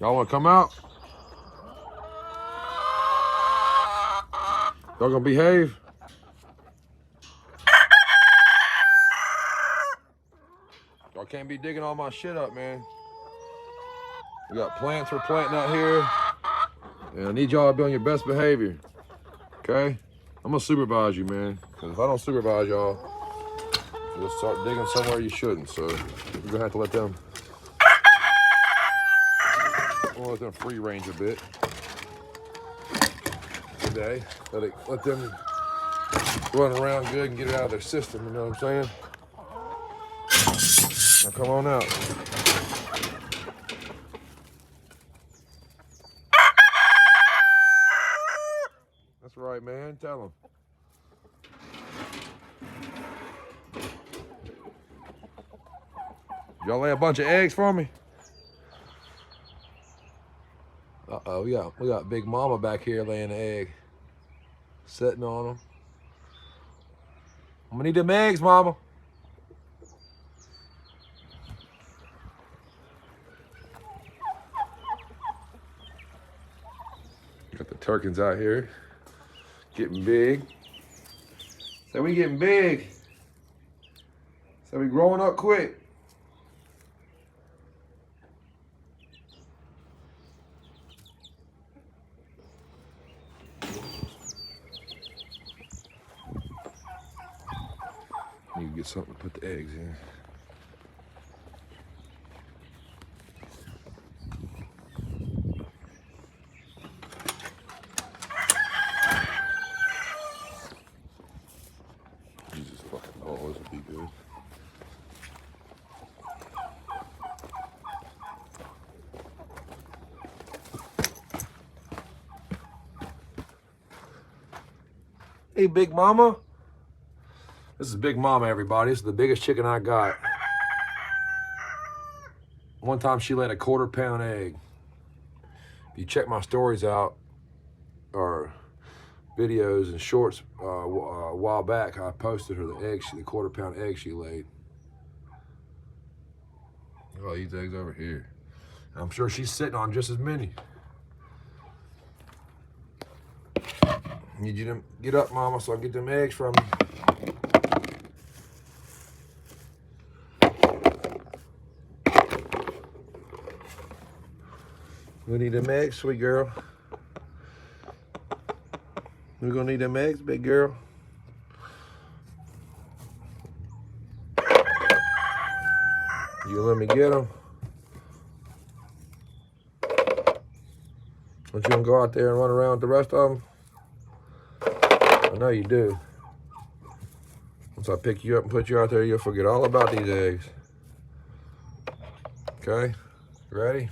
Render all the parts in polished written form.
Y'all want to come out? Y'all gonna behave? Y'all can't be digging all my shit up, man. We got plants we're planting out here. And I need y'all to be on your best behavior. Okay? I'm gonna supervise you, man. Because if I don't supervise y'all, you'll start digging somewhere you shouldn't. So we're gonna have to let them, we'll let them free range a bit today. Let them run around good and get it out of their system, you know what I'm saying? Now come on out. That's right, man. Tell them. Y'all lay a bunch of eggs for me? Uh-oh, we got Big Mama back here laying an egg. Sitting on them. I'm gonna need them eggs, Mama. Got the turkeys out here. Getting big. So we getting big. So we growing up quick. Need to get something to put the eggs in. Jesus fucking balls would be good. Hey, Big Mama. This is Big Mama, everybody. This is the biggest chicken I got. One time she laid a 1/4 pound egg. If you check my stories out, or videos and shorts a while back, I posted her the 1/4 pound egg she laid. Look at all these eggs over here. I'm sure she's sitting on just as many. Need you to get up, Mama, so I can get them eggs from you. We need them eggs, sweet girl. We're gonna need them eggs, big girl. You let me get them. Don't you want to go out there and run around with the rest of them? I know you do. Once I pick you up and put you out there, you'll forget all about these eggs. Okay? Ready?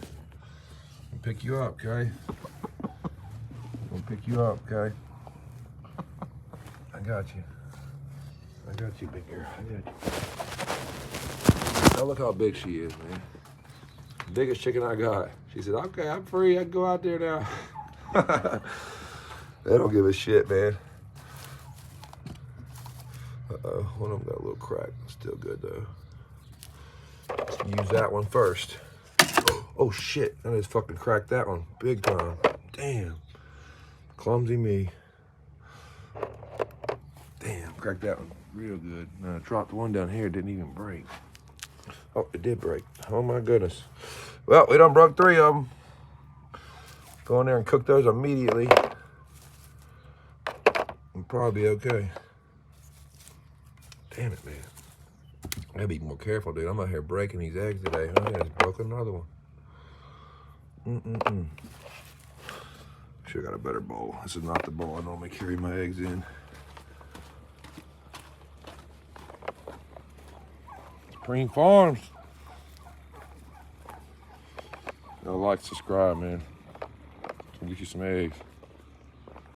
I'll pick you up, okay? I'll pick you up, okay? I got you. I got you, big girl. I got you. Now look how big she is, man. Biggest chicken I got. She said, okay, I'm free. I can go out there now. They don't give a shit, man. Uh-oh, one of them got a little crack. Still good, though. Let's use that one first. Oh, shit. I just fucking cracked that one. Big time. Damn. Clumsy me. Damn, cracked that one real good. I dropped the one down here. It didn't even break. Oh, it did break. Oh, my goodness. Well, we done broke 3 of them. Go in there and cook those immediately. We'll probably be okay. Damn it, man. I gotta be more careful, dude. I'm out here breaking these eggs today. I just broke another one. Should have got a better bowl. This is not the bowl I normally carry my eggs in. Supreme Farms. Y'all like, subscribe, man. I'll get you some eggs.